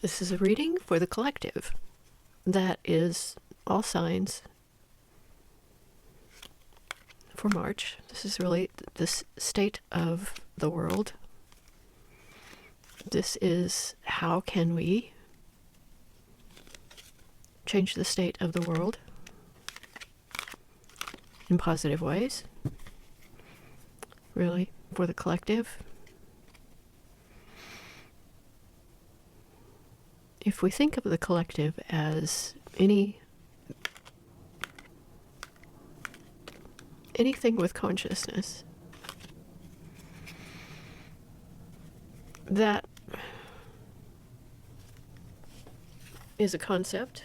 This is a reading for the collective. That is all signs for March. This is really this state of the world. This is how can we change the state of the world in positive ways, really, for the collective. If we think of the collective as anything with consciousness, that is a concept.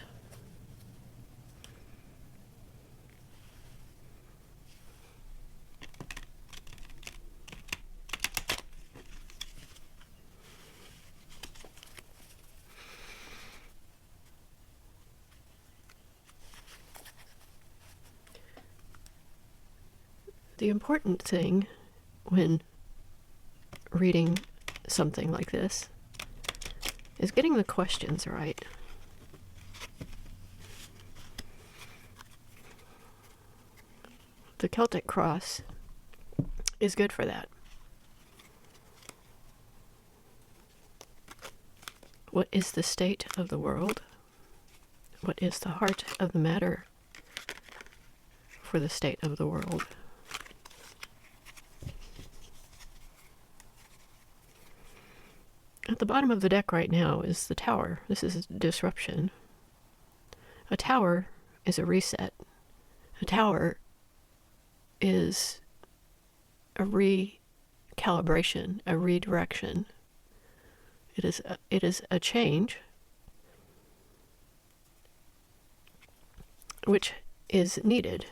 The important thing when reading something like this is getting the questions right. The Celtic Cross is good for that. What is the state of the world? What is the heart of the matter for the state of the world? At the bottom of the deck right now is the Tower. This is disruption. A tower is a reset. A tower is a recalibration, a redirection. It is a change which is needed.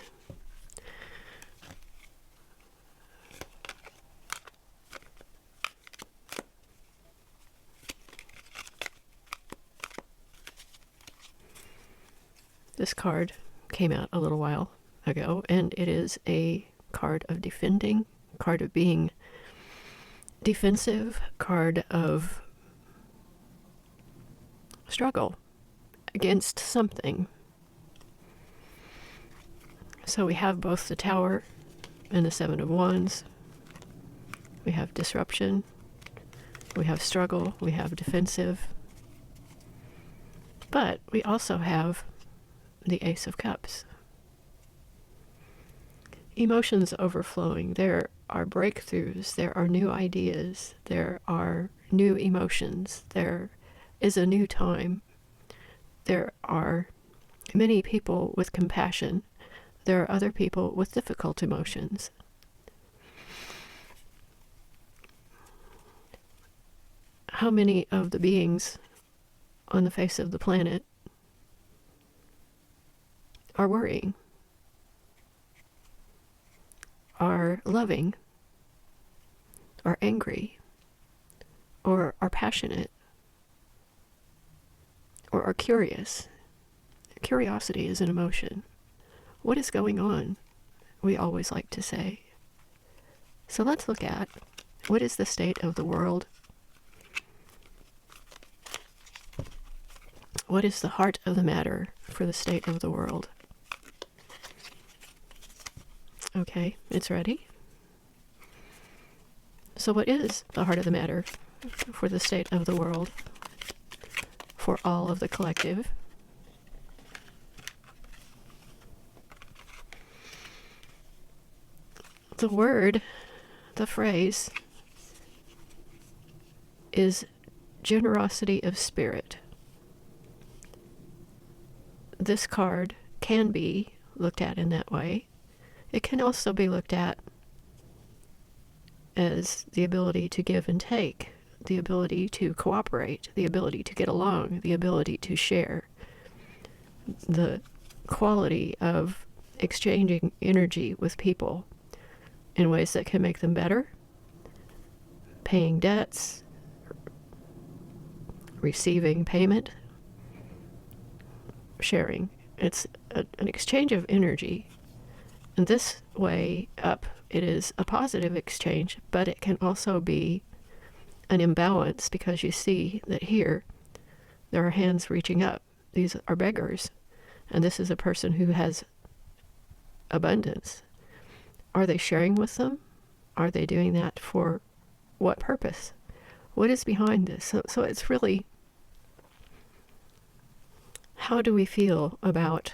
This card came out a little while ago, and it is a card of defending, card of being defensive, card of struggle against something. So we have both the Tower and the Seven of Wands. We have disruption, we have struggle, we have defensive. But we also have the Ace of Cups. Emotions overflowing. There are breakthroughs. There are new ideas. There are new emotions. There is a new time. There are many people with compassion. There are other people with difficult emotions. How many of the beings on the face of the planet are worrying, are loving, are angry, or are passionate, or are curious? Curiosity is an emotion. What is going on? We always like to say. So let's look at what is the state of the world. What is the heart of the matter for the state of the world? Okay, it's ready. So what is the heart of the matter for the state of the world, for all of the collective? The word, the phrase, is generosity of spirit. This card can be looked at in that way. It can also be looked at as the ability to give and take, the ability to cooperate, the ability to get along, the ability to share, the quality of exchanging energy with people in ways that can make them better, paying debts, receiving payment, sharing. It's an exchange of energy. And this way up, it is a positive exchange, but it can also be an imbalance because you see that here There are hands reaching up. These are beggars. And this is a person who has abundance. Are they sharing with them? Are they doing that for what purpose? What is behind this? So it's really, how do we feel about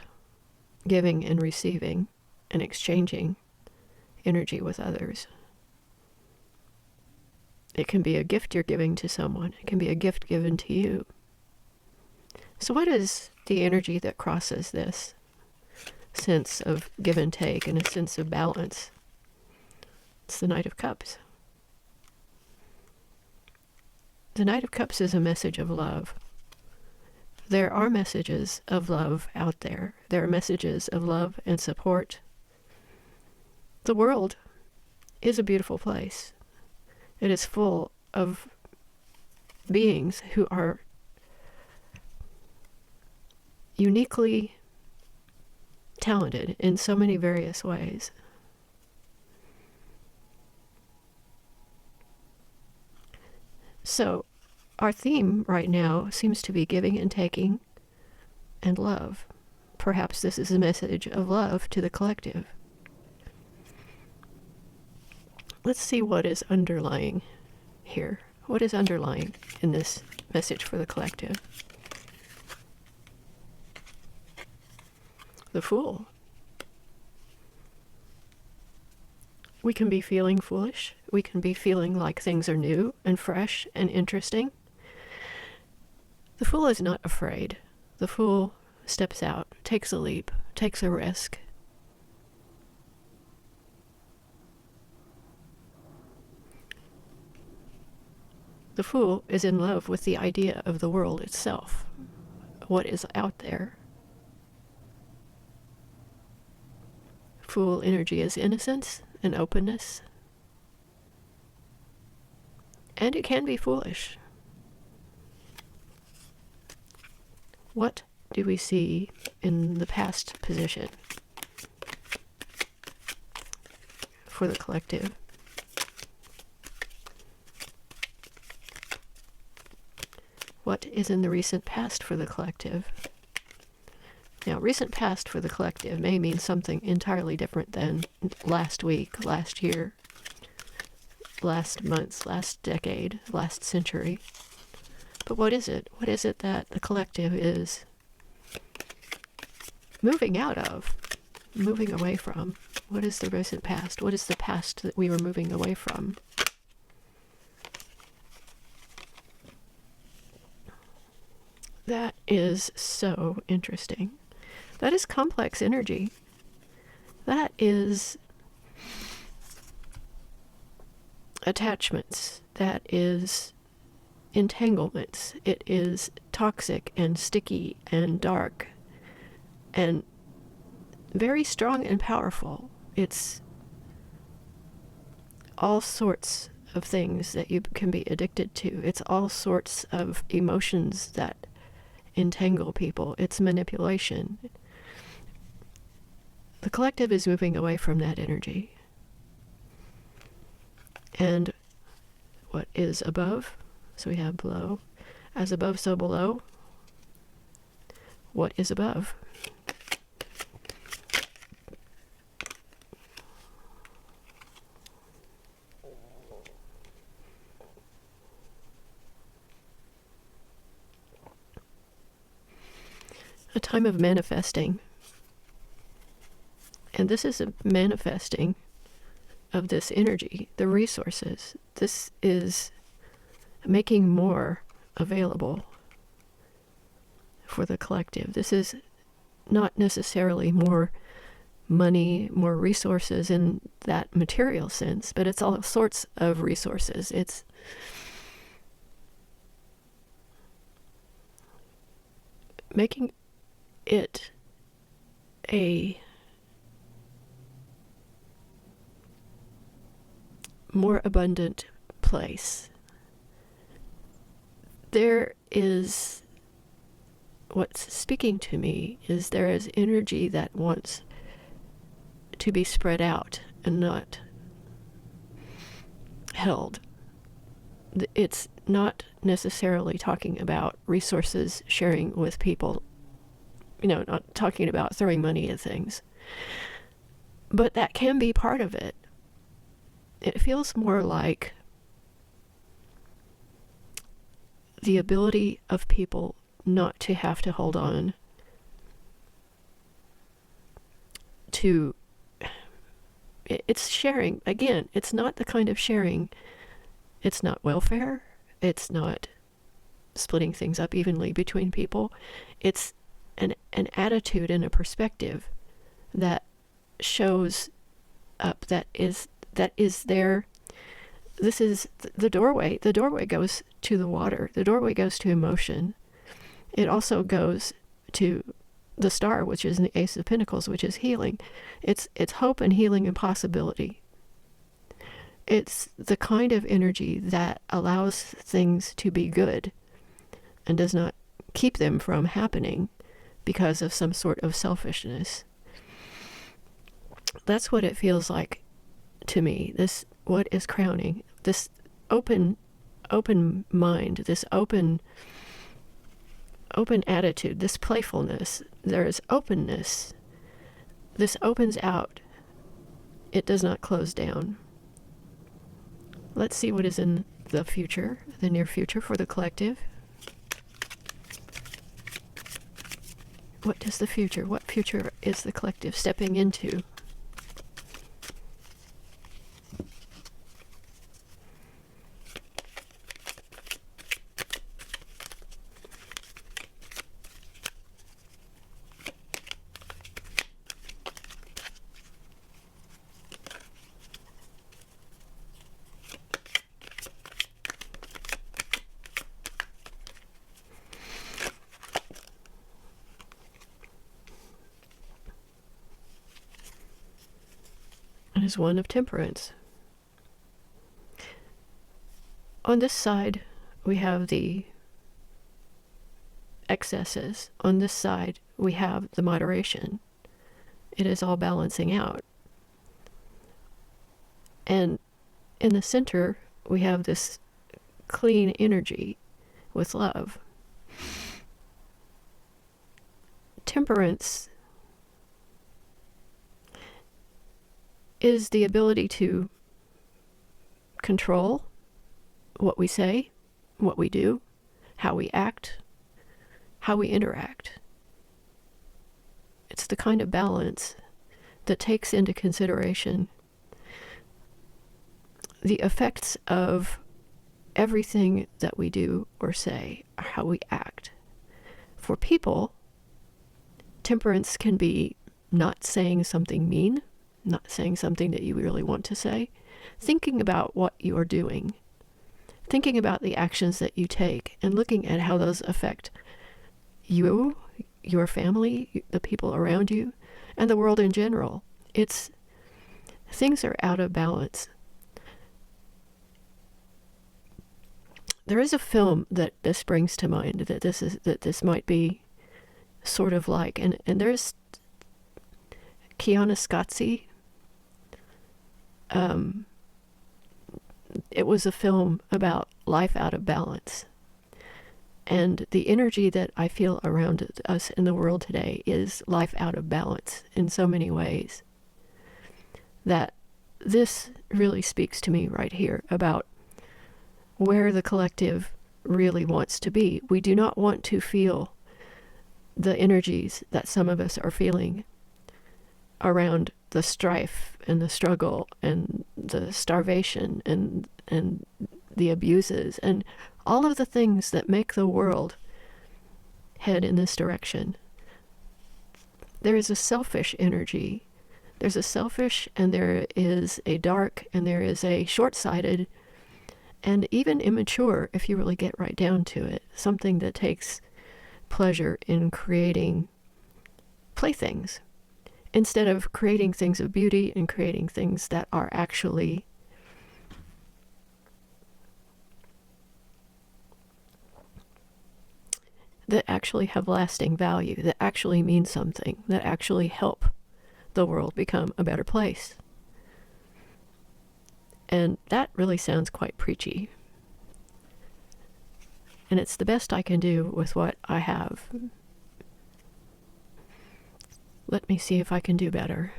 giving and receiving and exchanging energy with others? It can be a gift you're giving to someone. It can be a gift given to you. So what is the energy that crosses this sense of give and take and a sense of balance? It's the Knight of Cups. The Knight of Cups is a message of love. There are messages of love out there. There are messages of love and support. The world is a beautiful place. It is full of beings who are uniquely talented in so many various ways. So our theme right now seems to be giving and taking and love. Perhaps this is a message of love to the collective. Let's see what is underlying here. What is underlying in this message for the collective? The Fool. We can be feeling foolish. We can be feeling like things are new and fresh and interesting. The Fool is not afraid. The Fool steps out, takes a leap, takes a risk. The Fool is in love with the idea of the world itself, what is out there. Fool energy is innocence and openness. And it can be foolish. What do we see in the past position for the collective? What is in the recent past for the collective? Now, recent past for the collective may mean something entirely different than last week, last year, last month, last decade, last century. But what is it? What is it that the collective is moving out of, moving away from? What is the recent past? What is the past that we were moving away from? That is so interesting. That is complex energy. That is attachments. That is entanglements. It is toxic and sticky and dark and very strong and powerful. It's all sorts of things that you can be addicted to. It's all sorts of emotions that entangle people. It's manipulation. The collective is moving away from that energy. And what is above? So we have below. As above, so below. What is above? A time of manifesting. And this is a manifesting of this energy, the resources. This is making more available for the collective. This is not necessarily more money, more resources in that material sense, but it's all sorts of resources. It's making it a more abundant place. There is, what's speaking to me is there is energy that wants to be spread out and not held. It's not necessarily talking about resources sharing with people, not talking about throwing money at things. But that can be part of it. It feels more like the ability of people not to have to hold on to, it's sharing. Again, it's not the kind of sharing, it's not welfare, it's not splitting things up evenly between people. It's an attitude and a perspective that shows up, that is there. This is the doorway. The doorway goes to the water. The doorway goes to emotion. It also goes to the star, which is the Ace of Pentacles, which is healing. It's hope and healing and possibility. It's the kind of energy that allows things to be good and does not keep them from happening because of some sort of selfishness. That's what it feels like to me. This, what is crowning, this open mind, this open attitude, this playfulness. There is openness. This opens out. It does not close down. Let's see what is in the future, the near future for the collective. What future is the collective stepping into? Is one of temperance. On this side, we have the excesses. On this side, we have the moderation. It is all balancing out. And in the center, we have this clean energy with love. Temperance is the ability to control what we say, what we do, how we act, how we interact. It's the kind of balance that takes into consideration the effects of everything that we do or say, or how we act. For people, temperance can be not saying something mean, not saying something that you really want to say, thinking about what you are doing, thinking about the actions that you take, and looking at how those affect you, your family, the people around you, and the world in general. Things are out of balance. There is a film that this brings to mind that this might be sort of like, and there's Kiana Scotzi. It was a film about life out of balance. And the energy that I feel around us in the world today is life out of balance in so many ways. That this really speaks to me right here about where the collective really wants to be. We do not want to feel the energies that some of us are feeling around the strife and the struggle and the starvation and the abuses and all of the things that make the world head in this direction. There is a selfish energy. There's a selfish, and there is a dark, and there is a short-sighted, and even immature, if you really get right down to it, something that takes pleasure in creating playthings instead of creating things of beauty and creating things that are actually have lasting value, that actually mean something, that actually help the world become a better place. And that really sounds quite preachy. And it's the best I can do with what I have. Let me see if I can do better.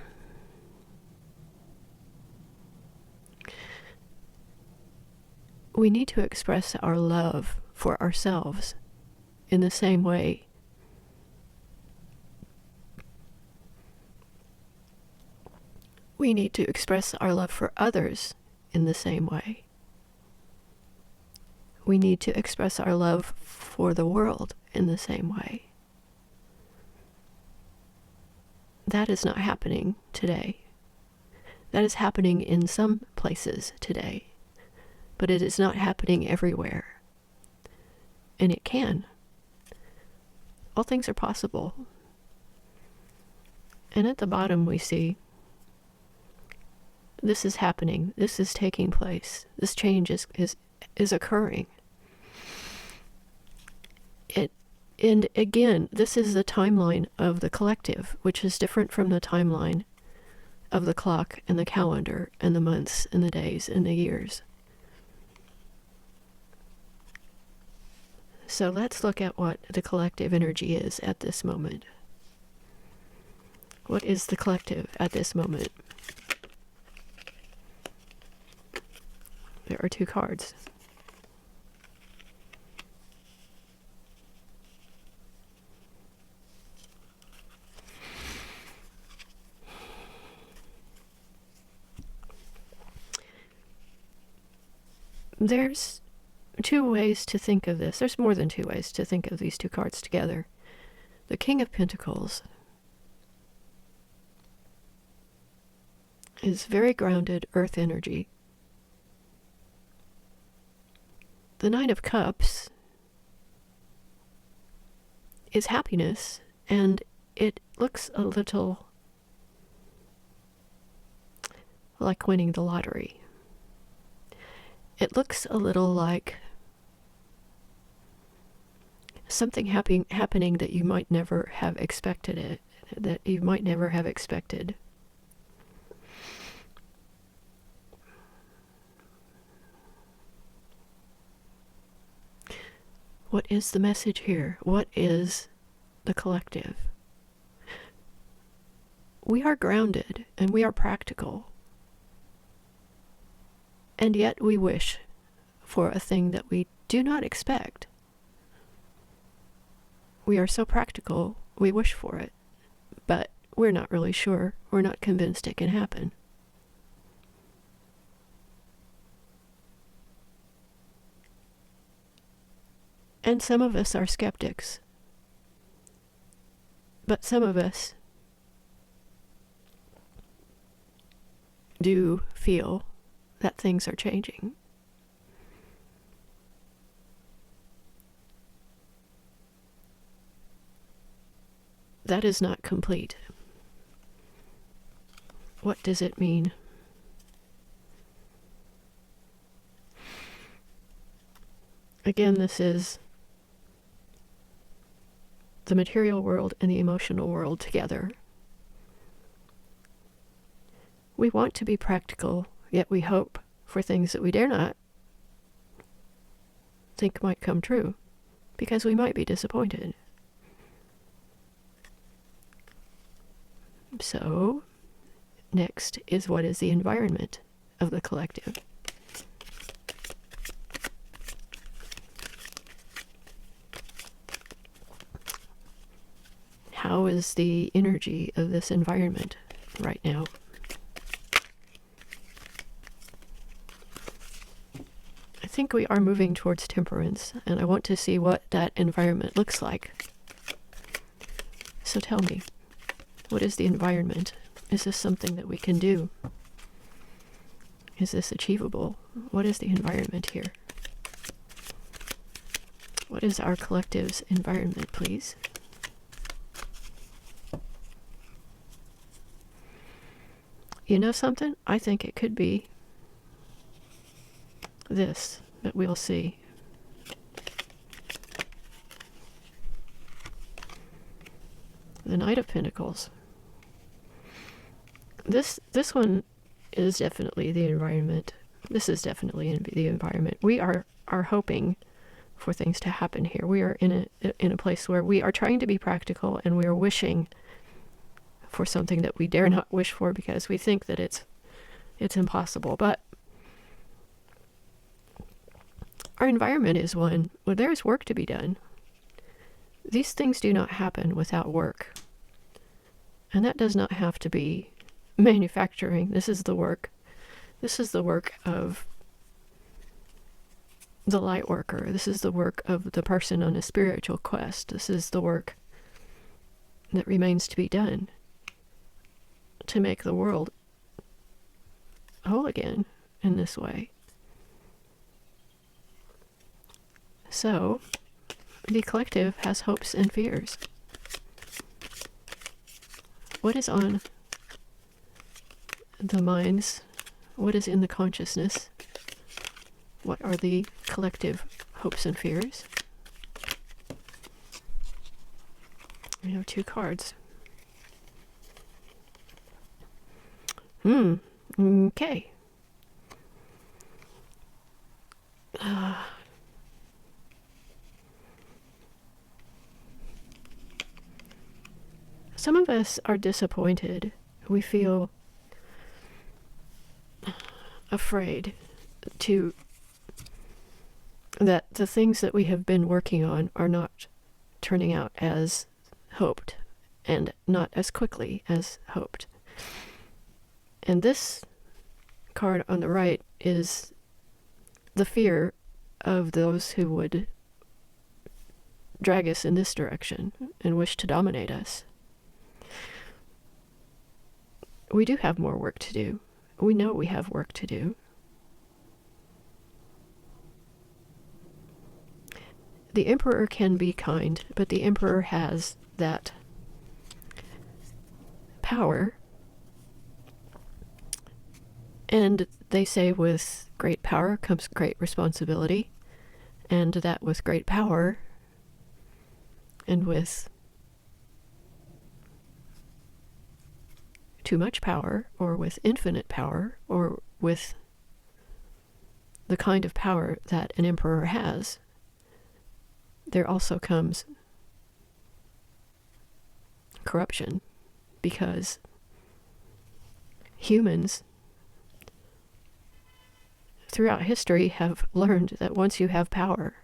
We need to express our love for ourselves in the same way we need to express our love for others in the same way. We need to express our love for the world in the same way. That is not happening today. That is happening in some places today, but it is not happening everywhere. And it can. All things are possible. And at the bottom we see, this is happening, this is taking place, this change is occurring. And again, this is the timeline of the collective, which is different from the timeline of the clock and the calendar and the months and the days and the years. So let's look at what the collective energy is at this moment. What is the collective at this moment? There are two cards. There's two ways to think of this. There's more than two ways to think of these two cards together. The King of Pentacles is very grounded earth energy. The Knight of Cups is happiness, and it looks a little like winning the lottery. It looks a little like something happening that you might never have expected What is the message here? What is the collective? We are grounded and we are practical. And yet we wish for a thing that we do not expect. We are so practical, we wish for it, but we're not really sure. We're not convinced it can happen. And some of us are skeptics, but some of us do feel that things are changing. That is not complete. What does it mean? Again, this is the material world and the emotional world together. We want to be practical, yet we hope for things that we dare not think might come true, because we might be disappointed. So, next is, what is the environment of the collective? How is the energy of this environment right now? I think we are moving towards temperance, and I want to see what that environment looks like. So tell me, what is the environment? Is this something that we can do? Is this achievable? What is the environment here? What is our collective's environment, please? You know something? I think it could be this, but we'll see. The Knight of Pentacles. This one is definitely the environment. This is definitely the environment. We are hoping for things to happen here. We are in a place where we are trying to be practical, and we are wishing for something that we dare not wish for because we think that it's impossible. But our environment is one where there is work to be done. These things do not happen without work. And that does not have to be manufacturing. This is the work. This is the work of the light worker. This is the work of the person on a spiritual quest. This is the work that remains to be done to make the world whole again in this way. So, the collective has hopes and fears. What is on the minds? What is in the consciousness? What are the collective hopes and fears? We have 2 cards. Okay. Some of us are disappointed. We feel afraid that the things that we have been working on are not turning out as hoped and not as quickly as hoped. And this card on the right is the fear of those who would drag us in this direction and wish to dominate us. We do have more work to do. We know we have work to do. The Emperor can be kind, but the Emperor has that power. And they say with great power comes great responsibility, and that with great power and with too much power, or with infinite power, or with the kind of power that an emperor has, there also comes corruption, because humans throughout history have learned that once you have power,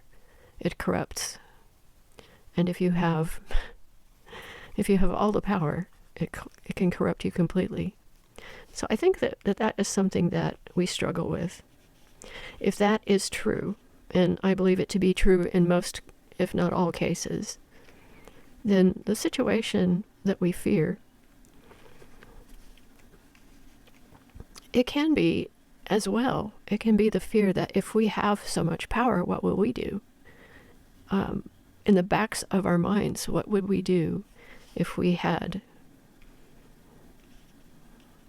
it corrupts. And if you have all the power, it can corrupt you completely. So I think that is something that we struggle with. If that is true, and I believe it to be true in most, if not all cases, then the situation that we fear, it can be as well. It can be the fear that if we have so much power, what will we do? In the backs of our minds, what would we do if we had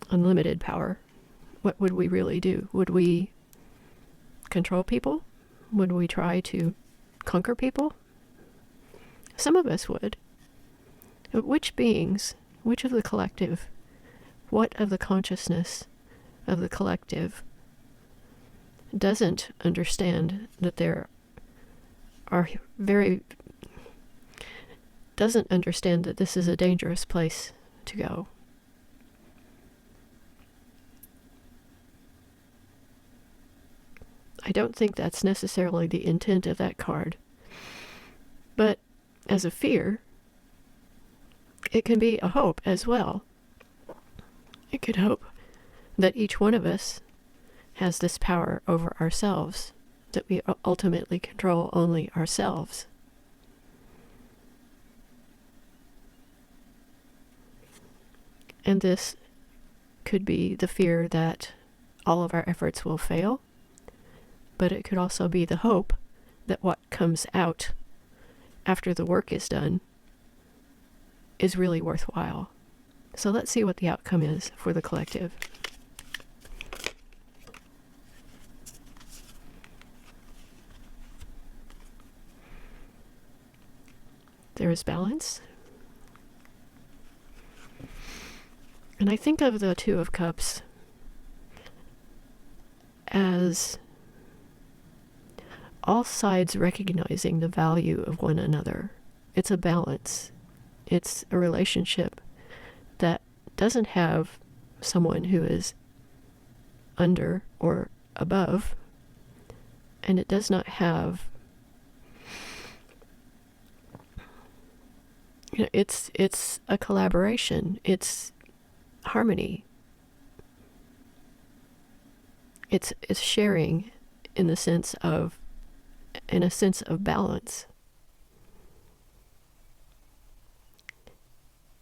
unlimited power? What would we really do? Would we control people? Would we try to conquer people? Some of us would. But which beings, which of the collective, what of the consciousness of the collective doesn't understand that there are doesn't understand that this is a dangerous place to go? I don't think that's necessarily the intent of that card. But as a fear, it can be a hope as well. It could hope that each one of us has this power over ourselves, that we ultimately control only ourselves. And this could be the fear that all of our efforts will fail, but it could also be the hope that what comes out after the work is done is really worthwhile. So let's see what the outcome is for the collective. There is balance. And I think of the Two of Cups as all sides recognizing the value of one another. It's a balance. It's a relationship that doesn't have someone who is under or above, and it does not have, it's a collaboration. It's harmony. It's sharing in a sense of balance.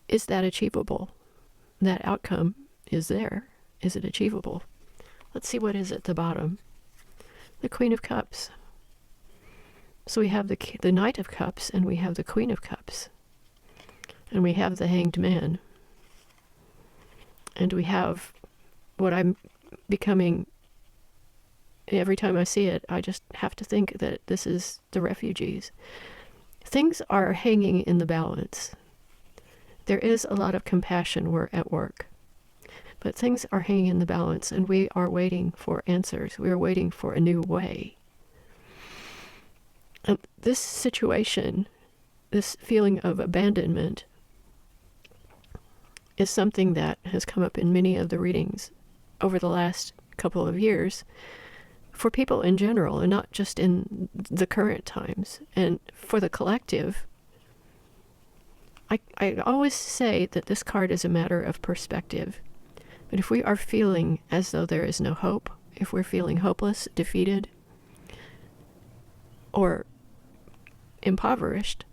Is that achievable? That outcome is there. Is it achievable? Let's see what is at the bottom. The Queen of Cups. So we have the Knight of Cups, and we have the Queen of Cups. And we have the Hanged Man. And we have what I'm becoming, every time I see it, I just have to think that this is the refugees. Things are hanging in the balance. There is a lot of compassion at work. But things are hanging in the balance, and we are waiting for answers. We are waiting for a new way. And this situation, this feeling of abandonment, is something that has come up in many of the readings over the last couple of years for people in general, and not just in the current times. And for the collective, I always say that this card is a matter of perspective. But if we are feeling as though there is no hope, if we're feeling hopeless, defeated, or impoverished,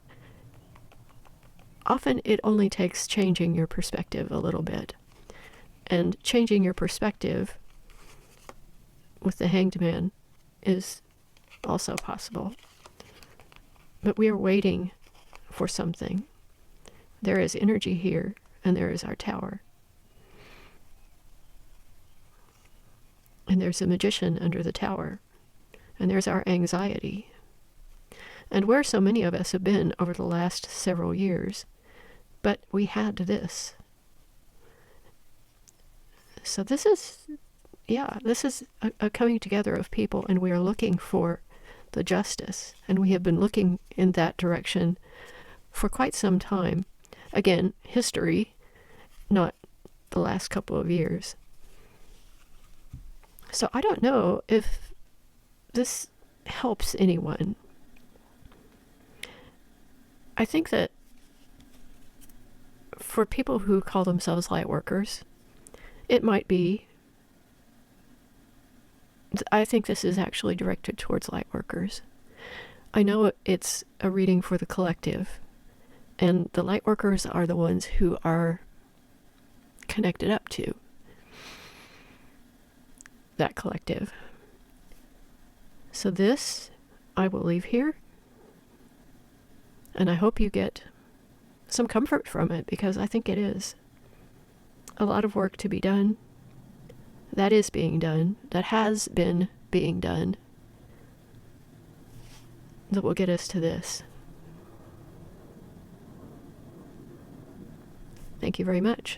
often it only takes changing your perspective a little bit. And changing your perspective with the Hanged Man is also possible. But we are waiting for something. There is energy here, and there is our tower. And there's a magician under the tower. And there's our anxiety. And where so many of us have been over the last several years. But we had this. So this is a coming together of people, and we are looking for the justice. And we have been looking in that direction for quite some time. Again, history, not the last couple of years. So I don't know if this helps anyone. I think that for people who call themselves Lightworkers, it might be, I think this is actually directed towards Lightworkers. I know it's a reading for the collective, and the Lightworkers are the ones who are connected up to that collective. So this I will leave here, and I hope you get some comfort from it, because I think it is a lot of work to be done. That is being done, that has been being done, that will get us to this. Thank you very much.